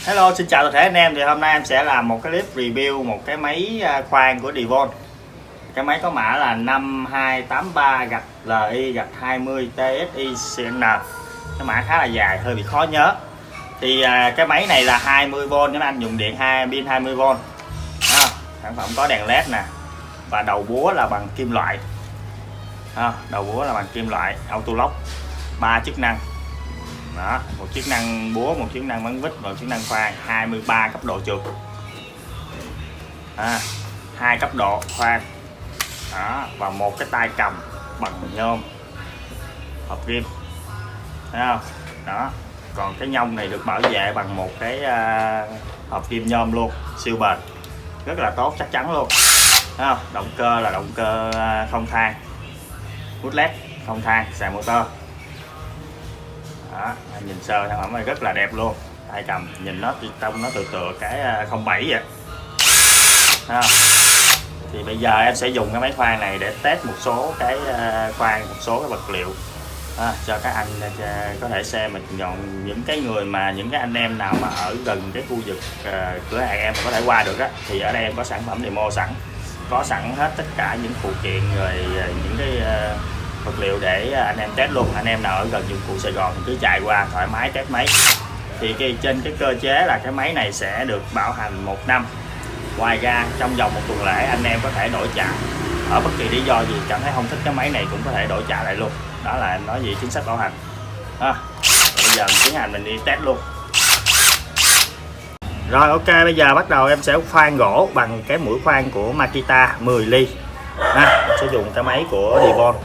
Hello, xin chào toàn thể anh em. Thì hôm nay em sẽ làm một cái clip review một cái máy khoan của Devon. Cái máy có mã là 5283-LI-20 TSI CN. Cái mã khá là dài, hơi bị khó nhớ. Thì cái máy này là 20V các anh, dùng điện pin 20V. Sản phẩm có đèn led nè, và đầu búa là bằng kim loại. Đầu búa là bằng kim loại, auto lock, 3 chức năng. Đó, một chức năng búa, một chức năng bắn vít, một chức năng khoan, 23 cấp độ trượt, 2 cấp độ khoan. Đó, và một cái tay cầm bằng nhôm hợp kim, thấy không? Đó, còn cái nhông này được bảo vệ bằng một cái hợp kim nhôm luôn, siêu bền, rất là tốt, chắc chắn luôn. Thấy không? Động cơ là động cơ không than, hút led không than, xài motor. Đó, nhìn sơ sản phẩm này rất là đẹp luôn. Tay cầm nhìn nó trông nó tựa cái 07 vậy. Thì bây giờ em sẽ dùng cái máy khoan này để test một số cái khoan, một số cái vật liệu cho các anh có thể xem. Mình chọn những cái người mà những cái anh em nào mà ở gần cái khu vực cửa hàng em có thể qua được á, thì ở đây em có sản phẩm demo sẵn, có sẵn hết tất cả những phụ kiện rồi những cái vật liệu để anh em test luôn. Anh em nào ở gần dụng cụ Sài Gòn thì cứ chạy qua thoải mái test máy. Thì trên cái cơ chế là cái máy này sẽ được bảo hành 1 năm. Ngoài ra trong vòng 1 tuần lễ anh em có thể đổi trả, ở bất kỳ lý do gì cảm thấy không thích cái máy này cũng có thể đổi trả lại luôn. Đó là em nói gì chính sách bảo hành. Bây giờ mình tiến hành mình đi test luôn. Rồi, ok, bây giờ bắt đầu em sẽ khoan gỗ bằng cái mũi khoan của Makita 10 ly. Em sẽ dùng cái máy của Devon.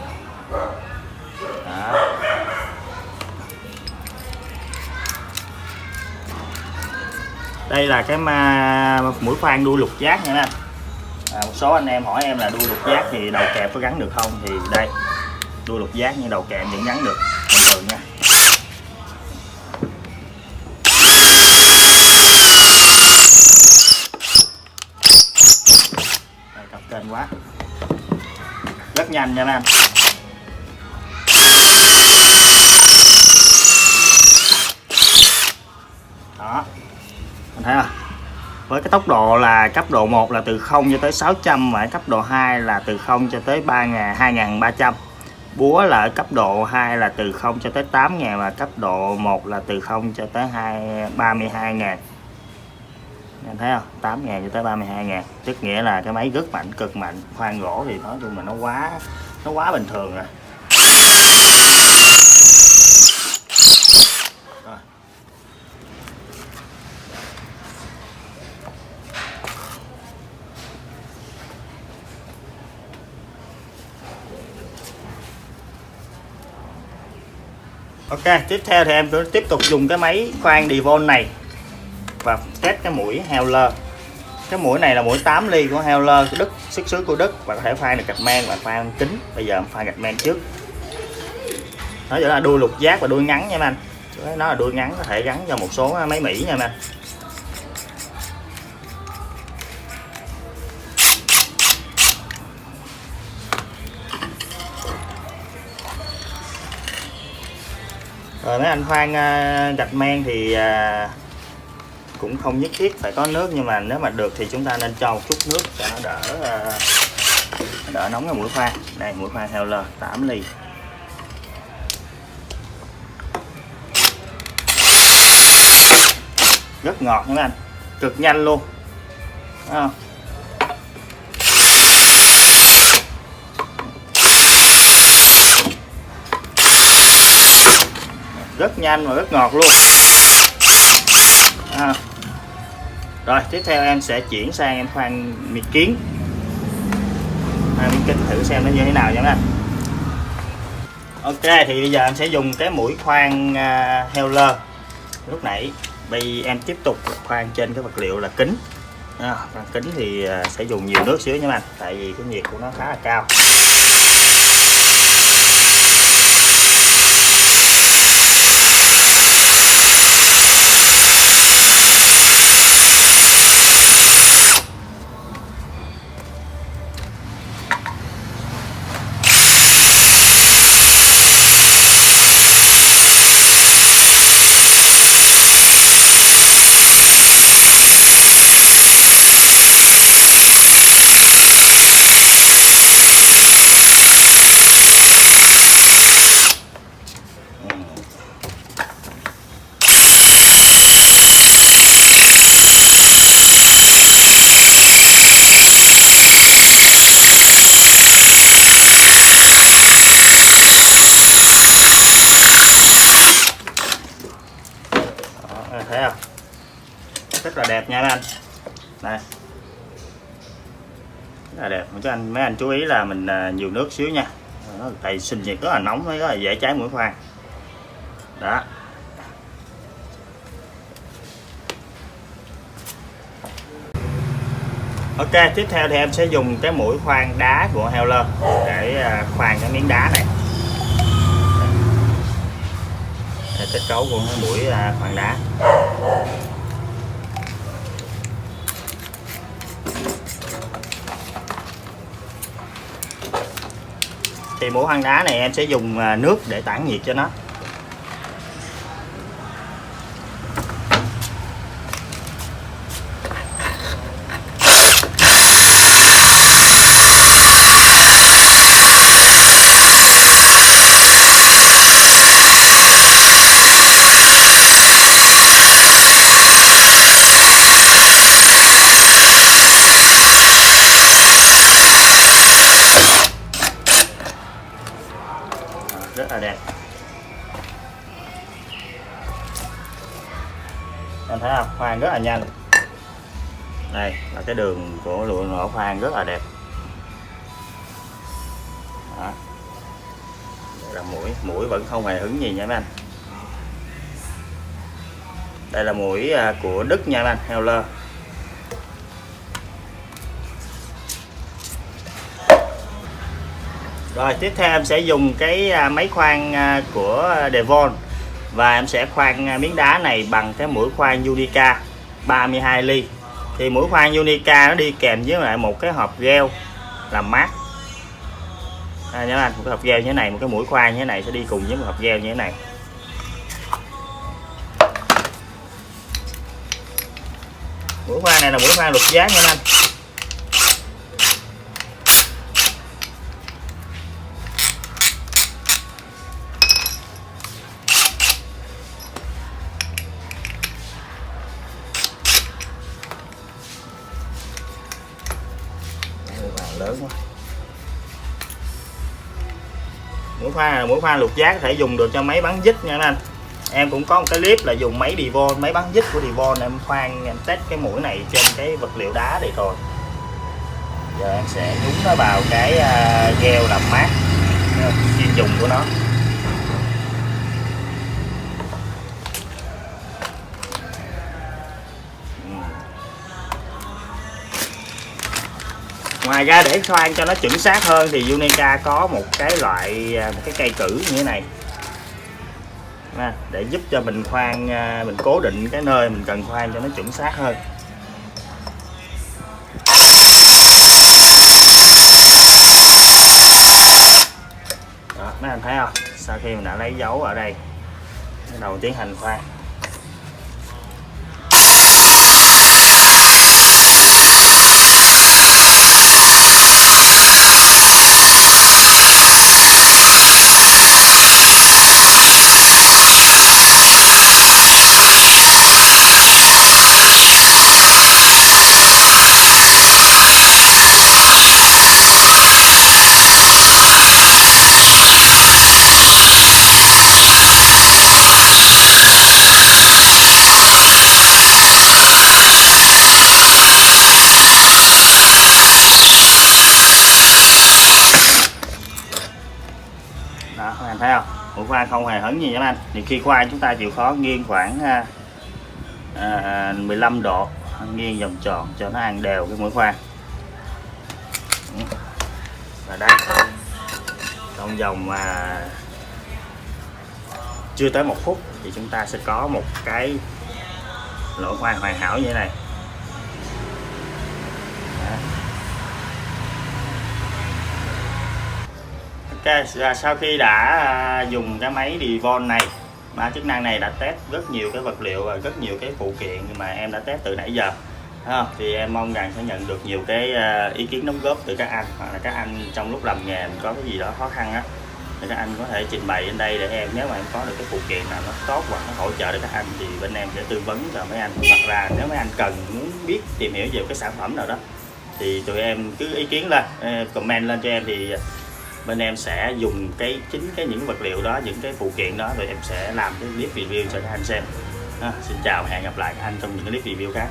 Đây là cái mũi khoan đuôi lục giác nha anh. Một số anh em hỏi em là đuôi lục giác thì đầu kẹp có gắn được không, thì đây, đuôi lục giác nhưng đầu kẹp vẫn gắn được bình thường nha. Đây, cặp kênh quá, rất nhanh nha anh. Đó, mình thấy không? Với cái tốc độ là cấp độ 1 là từ 0 cho tới 600, và cấp độ 2 là từ 0 cho tới 2300. Búa là ở cấp độ 2 là từ 0 cho tới 8000, và cấp độ 1 là từ 0 cho tới 32.000. Em thấy không? 8.000 cho tới 32.000. Tức nghĩa là cái máy rất mạnh, cực mạnh. Khoan gỗ thì nói chung là nó quá bình thường rồi. Ok, tiếp theo thì em tiếp tục dùng cái máy khoan Devon này và test cái mũi Heuler. Cái mũi này là mũi 8 ly của Heuler, Đức, xuất xứ của Đức, và có thể khoan được gạch men và khoan kính. Bây giờ em khoan gạch men trước. Nó là đuôi lục giác và đuôi ngắn nha anh. Nó là đuôi ngắn, có thể gắn cho một số máy Mỹ nha anh. Rồi mấy anh khoan gạch men thì cũng không nhất thiết phải có nước, nhưng mà nếu mà được thì chúng ta nên cho một chút nước cho nó đỡ nóng cái mũi khoan. Đây, mũi khoan Heuler 8 ly. Rất ngọt nha mấy anh, cực nhanh luôn. Thấy không? Rất nhanh và rất ngọt luôn. Rồi tiếp theo em sẽ chuyển sang em khoan miếng kiến, miếng kính thử xem nó như thế nào nha các anh. Ok, thì bây giờ em sẽ dùng cái mũi khoan Heuler lúc nãy. Bây em tiếp tục khoan trên cái vật liệu là kính. Khoan kính thì sẽ dùng nhiều nước xíu nha các anh, tại vì cái nhiệt của nó khá là cao. rất là đẹp nha mấy anh. Đây, rất là đẹp. Mấy anh chú ý là mình nhiều nước xíu nha, tại sinh nhiệt rất là nóng, rất là dễ cháy mũi khoan đó. Ok, tiếp theo thì em sẽ dùng cái mũi khoan đá của Heuler để khoan cái miếng đá này. Đây, kết cấu của cái mũi khoan đá. Thì mũi khoan đá này em sẽ dùng nước để tản nhiệt cho nó. Rất là đẹp. Anh thấy không, khoan rất là nhanh. Đây là cái đường của lỗ khoan rất là đẹp đó. Đây là mũi vẫn không hề hứng gì nha mấy anh. Đây là mũi của Đức nha mấy anh, Heuler. Rồi tiếp theo em sẽ dùng cái máy khoan của Devon và em sẽ khoan miếng đá này bằng cái mũi khoan Unica 32 ly. Thì mũi khoan Unica nó đi kèm với lại một cái hộp gel làm mát. Nhớ anh, một cái hộp gel như thế này, một cái mũi khoan như thế này sẽ đi cùng với một hộp gel như thế này. Mũi khoan này là mũi khoan lục giác nha anh. Lớn quá. Mũi khoan này là mũi khoan lục giác, có thể dùng được cho máy bắn dít nha anh. Em cũng có một cái clip là dùng máy Devon, máy bắn dít của Devon, em khoan em test cái mũi này trên cái vật liệu đá này thôi. Giờ em sẽ nhúng nó vào cái gel làm mát chuyên dùng của nó. Ngoài ra để khoan cho nó chuẩn xác hơn thì Unica có một cái cây cử như thế này để giúp cho mình khoan, mình cố định cái nơi mình cần khoan cho nó chuẩn xác hơn. Đó, mấy anh thấy không? Sau khi mình đã lấy dấu ở đây, bắt đầu tiến hành khoan. Đó, các anh thấy không? Mũi khoan không hề hấn gì nha anh. Thì khi khoan chúng ta chịu khó nghiêng khoảng 15 độ, nghiêng vòng tròn cho nó ăn đều cái mũi khoan. Và đây, trong vòng chưa tới 1 phút thì chúng ta sẽ có một cái lỗ khoan hoàn hảo như thế này. Ok, sau khi đã dùng cái máy Devon này, ba chức năng này đã test rất nhiều cái vật liệu và rất nhiều cái phụ kiện mà em đã test từ nãy giờ. Thì em mong rằng sẽ nhận được nhiều cái ý kiến đóng góp từ các anh, hoặc là các anh trong lúc làm nghề mình có cái gì đó khó khăn á, thì các anh có thể trình bày lên đây để em, nếu mà em có được cái phụ kiện nào nó tốt hoặc nó hỗ trợ được các anh thì bên em sẽ tư vấn cho mấy anh. Hoặc là nếu mấy anh cần muốn biết tìm hiểu về cái sản phẩm nào đó thì tụi em cứ ý kiến lên, comment lên cho em, thì bên em sẽ dùng những cái vật liệu đó, những cái phụ kiện đó, rồi em sẽ làm cái clip review cho các anh xem. Xin chào và hẹn gặp lại các anh trong những clip review khác.